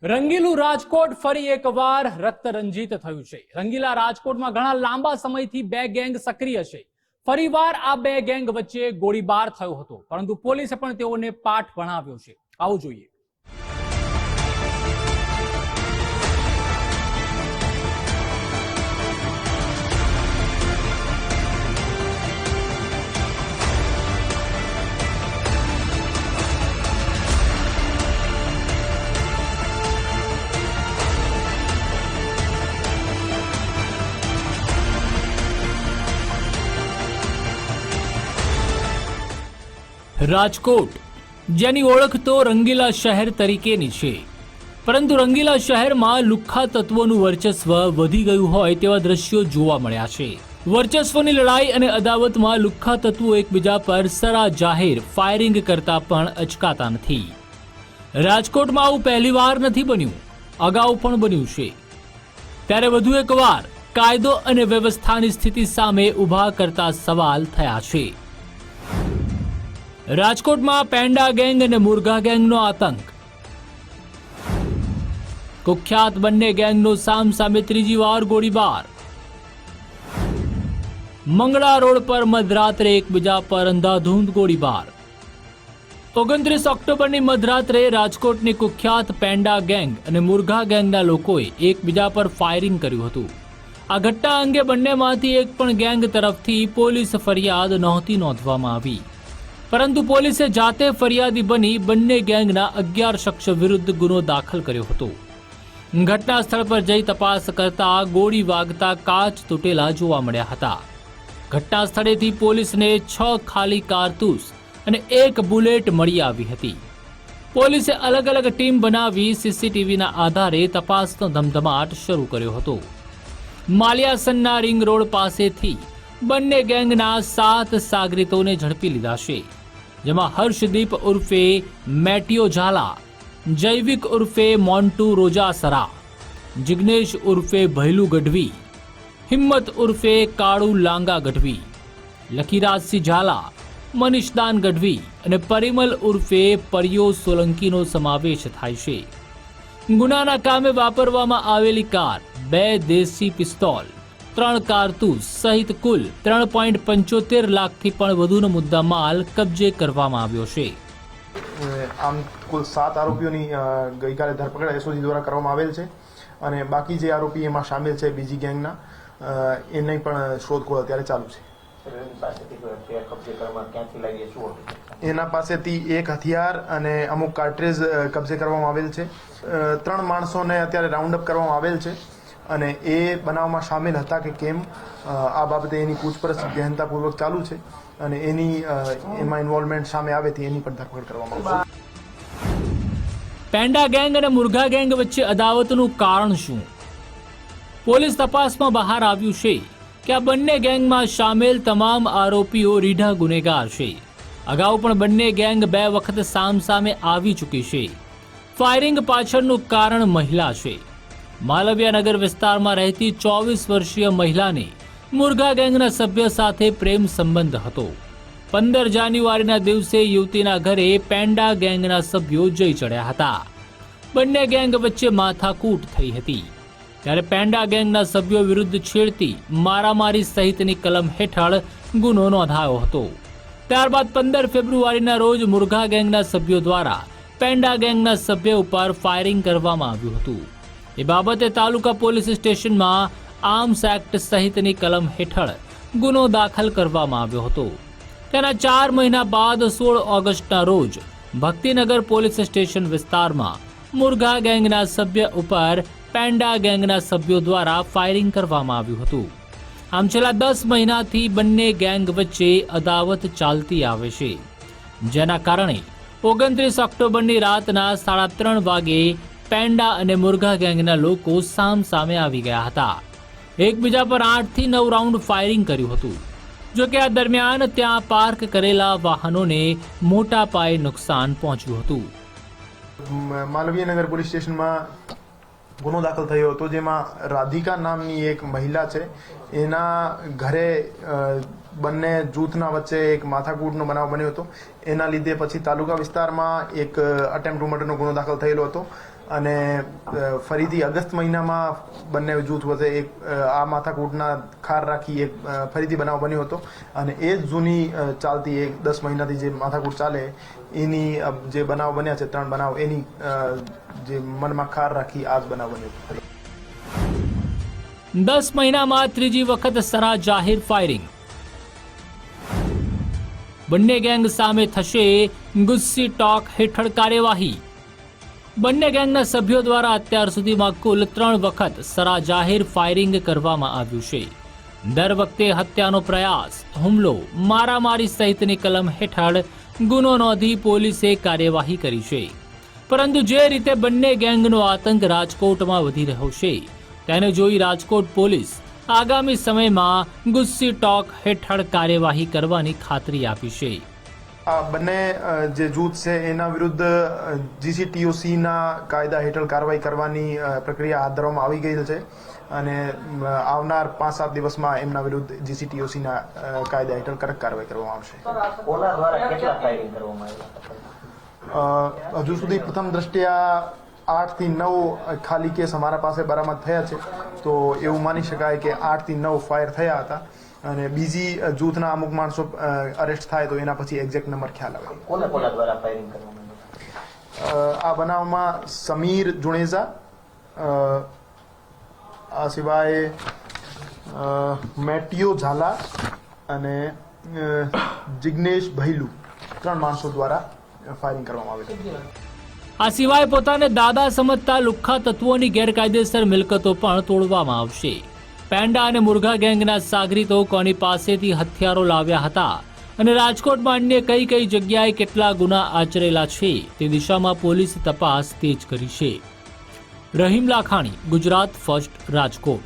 રંગીલું રાજકોટ ફરી એકવાર રક્તરંજિત થયું છે। રંગીલા રાજકોટમાં ઘણા લાંબા સમયથી બે ગેંગ સક્રિય છે। ફરીવાર આ બે ગેંગ વચ્ચે ગોળીબાર થયો હતો, પરંતુ પોલીસે પણ તેઓને પાઠ ભણાવ્યો છે। આવો જોઈએ। રાજકોટ, જેની ઓળખ તો રંગીલા શહેર તરીકેની છે, પરંતુ રંગીલા શહેરમાં લુખ્ખા તત્વોનું વર્ચસ્વ વધી ગયું હોય તેવા દ્રશ્યો જોવા મળ્યા છે। વર્ચસ્વની લડાઈ અને અદાવતમાં લુખ્ખા તત્વો એકબીજા પર સરા જાહેર ફાયરિંગ કરતા પણ અચકાતા નથી। રાજકોટમાં આવું પહેલીવાર નથી બન્યું, અગાઉ પણ બન્યું છે। ત્યારે વધુ એકવાર કાયદો અને વ્યવસ્થાની સ્થિતિ સામે ઊભા કરતા સવાલ થયા છે। રાજકોટમાં પેન્ડા ગેંગ અને મુર્ગા ગેંગનો આતંક। કુખ્યાત બંને ગેંગનો સામસામે ત્રીજી વાર ગોળીબાર। મંગળા રોડ પર મધરાત્રે એકબીજા પર અંધાધૂંધ ગોળીબાર। 29 ઓક્ટોબરની મધરાત્રે રાજકોટની કુખ્યાત પેન્ડા ગેંગ અને મુર્ગા ગેંગના લોકોએ એકબીજા પર ફાયરિંગ કર્યું હતું। આ ઘટના અંગે બંનેમાંથી એક પણ ગેંગ તરફથી પોલીસ ફરિયાદ નહોતી નોંધવામાં આવી, પરંતુ પોલીસે જાતે ફરિયાદી બની બંને ગેંગના 11 શખ્સ વિરુદ્ધ ગુનો દાખલ કર્યો હતો। ઘટના સ્થળ પર જઈ તપાસ કરતા ગોળી વાગતા કાચ તૂટેલા જોવા મળ્યા હતા। ઘટના સ્થળેથી પોલીસને 6 ખાલી કારતૂસ અને 1 બુલેટ મળી આવી હતી। પોલીસે અલગ અલગ ટીમ બનાવી સીસીટીવીના આધારે તપાસનો ધમધમાટ શરૂ કર્યો હતો। માલિયાસનના રિંગ રોડ પાસેથી બંને ગેંગના 7 સાગરીતોને ઝડપી લીધા છે, જેમાં હર્ષદીપ ઉર્ફે મેટિયો ઝાલા, જૈવિક ઉર્ફે મોન્ટુ રોજાસરા, જિગ્નેશ ઉર્ફે ભૈલુ ગઢવી, હિમ્મત ઉર્ફે કાળુ લાંગા ગઢવી, લખીરાજસિંહ ઝાલા, મનીષદાન ગઢવી અને પરિમલ ઉર્ફે પરિયો સોલંકીનો સમાવેશ થાય છે। ગુનાના કામે વાપરવામાં આવેલી કાર, 2 દેશી પિસ્તોલ, 3 કારતૂસ સહિત કુલ 3.75 લાખથી પણ વધુનો મુદ્દામાલ કબજે કરવામાં આવ્યો છે। આમ કુલ 7 આરોપીઓની ગઈકાલે ધરપકડ એસઓજી દ્વારા કરવામાં આવેલ છે, અને બાકી જે આરોપી એમાં સામેલ છે બીજી ગેંગના, એની પણ શોધખોળ અત્યારે ચાલુ છે। એના પાસેથી એક હથિયાર અને અમુક કાર્ટ્રેજ કબજે કરવામાં આવેલ છે। 3 માણસોને અત્યારે રાઉન્ડ અપ કરવામાં આવેલ છે, અને એ બનાવમાં સામેલ હતા કે કેમ આ બાબતે એની પૂછપરછ ગહેનતાપૂર્વક ચાલુ છે, અને એમાં ઇન્વોલ્વમેન્ટ સામે આવે તો એની પણ ધરપકડ કરવામાં આવશે। પેન્ડા ગેંગ અને મુર્ગા ગેંગ વચ્ચે અદાવતનું કારણ શું? પોલીસ તપાસમાં બહાર આવ્યું છે કે આ બંને ગેંગમાં સામેલ તમામ આરોપીઓ રીઢા ગુનેગાર છે। અગાઉ પણ બંને ગેંગ 2 વખત સામસામે આવી ચૂકી છે। ફાયરિંગ પાછળનું કારણ મહિલા છે। માલવિયાનગર વિસ્તારમાં રહેતી 24 વર્ષીય મહિલાને મુર્ગા ગેંગના સભ્ય સાથે પ્રેમ સંબંધ હતો। 15 જાન્યુઆરીના દિવસે યુવતીના ઘરે પેન્ડા ગેંગના સભ્યો જઈ ચડ્યા હતા। બંને ગેંગ વચ્ચે માથાકૂટ થઈ હતી, ત્યારે પેન્ડા ગેંગના સભ્યો વિરુદ્ધ છેડતી, મારામારી સહિતની કલમ હેઠળ ગુનો નોંધાયો હતો। ત્યારબાદ 15 ફેબ્રુઆરીના રોજ મુર્ગા ગેંગના સભ્યો દ્વારા પેન્ડા ગેંગના સભ્ય ઉપર ફાયરિંગ કરવામાં આવ્યું હતું। એ બાબતે તાલુકા પોલીસ સ્ટેશનમાં આર્મ્સ એક્ટ સહિતની કલમ હેઠળ ગુનો દાખલ કરવામાં આવ્યો હતો। તેના 4 મહિના બાદ 16 ઓગસ્ટના રોજ ભક્તિનગર પોલીસ સ્ટેશન વિસ્તારમાં મુર્ગા ગેંગના સભ્ય ઉપર પેન્ડા ગેંગના સભ્યો દ્વારા ફાયરિંગ કરવામાં આવ્યું હતું। આમ છેલ્લા 10 મહિનાથી બંને ગેંગ વચ્ચે અદાવત ચાલતી આવે છે, જેના કારણે 29 ઓક્ટોબરની રાતના 3:30 વાગે પેન્ડા અને મુર્ગા ગેંગના લોકો સામસામે આવી ગયા હતા। એકબીજા પર 8 થી 9 રાઉન્ડ ફાયરિંગ કર્યું હતું। જો કે આ દરમિયાન ત્યાં પાર્ક કરેલા વાહનોને મોટા પાયે નુકસાન પહોંચ્યું હતું। માલવીયનગર પોલીસ સ્ટેશનમાં ગુનો દાખલ થયો હતો, જેમાં રાધિકા નામની એક મહિલા છે, એના ઘરે બંને જૂથના વચ્ચે એક માથાકૂટનો બનાવ બન્યો હતો. એના લીધે પછી તાલુકા વિસ્તારમાં એક અટેમ્પ્ટ ટુ મર્ડરનો ગુનો દાખલ થયેલો હતો અને ફરીથી ઓગસ્ટ મહિનામાં બંને જૂથ વચ્ચે એક આ માથાકૂટના ખાર રાખી એક ફરીથી બનાવ બન્યો હતો અને એ જ જૂની ચાલતી એક 10 મહિનાથી જે માથાકૂટ ચાલે એની જે બનાવ બન્યા છે 3 બનાવ એની જે મનમાં ખાર રાખી આ જ બનાવ બન્યો હતો. 10 મહિનામાં ત્રીજી વખત સરા જાહેર ફાયરિંગ. બંને ગેંગ સામે થશે ગુસ્સી ટોક હેઠળ કાર્યવાહી. બંને ગેંગના સભ્યો દ્વારા અત્યાર સુધીમાં કુલ 3 વખત સરા જાહેર ફાયરિંગ કરવામાં આવ્યું છે. દર વખતે હત્યાનો પ્રયાસ, હુમલો, મારામારી સહિતની કલમ હેઠળ ગુનો નોંધી પોલીસે કાર્યવાહી કરી છે. પરંતુ જે રીતે બંને ગેંગનો આતંક રાજકોટમાં વધી રહ્યો છે તેને જોઈ રાજકોટ પોલીસ આગામી સમયમાં ગુસ્સી ટોક હેઠળ કાર્યવાહી કરવાની ખાતરી આપી છે. આ બંને જે જૂથ છે એના વિરુદ્ધ GCTOCના કાયદા હેઠળ કાર્યવાહી કરવાની પ્રક્રિયા હાથ ધરવામાં આવી ગઈ છે અને આવનાર 5-7 દિવસમાં એમના વિરુદ્ધ GCTOCના કાયદા હેઠળ કડક કાર્યવાહી કરવામાં આવશે. કોના દ્વારા કેટલા ફાયરિંગ કરવામાં આવ્યા? હજુ સુધી પ્રથમ દ્રષ્ટિયા 8 થી 9 ખાલી કેસ અમારા પાસે બરામદ થયા છે, તો એવું માની શકાય કે 8 થી 9 ફાયર થયા હતા અને બીજી જૂથના અમુક માણસો અરેસ્ટ થાય તો એના પછી એક્ઝેક્ટ નંબર ખ્યાલ આવે. કોના દ્વારા ફાયરિંગ કરવામાં આવ્યું? આ બનાવમાં સમીર જુણેજા, આ સિવાય મેટિયો ઝાલા અને જિગ્નેશ ભૈલુ 3 માણસો દ્વારા ફાયરિંગ કરવામાં આવેલું. આ સિવાય પોતાને દાદા સમજતા લુખ્ખા તત્વોની ગેરકાયદેસર મિલકતો પણ તોડવામાં આવશે. પેંડા અને મુર્ગા ગેંગના સાગરીતો કોની પાસેથી હથિયારો લાવ્યા હતા અને રાજકોટમાં અન્ય કઈ કઈ જગ્યાએ કેટલા ગુના આચરેલા છે તે દિશામાં પોલીસ તપાસ તેજ કરી છે. રહીમ લાખાણી, ગુજરાત ફર્સ્ટ, રાજકોટ.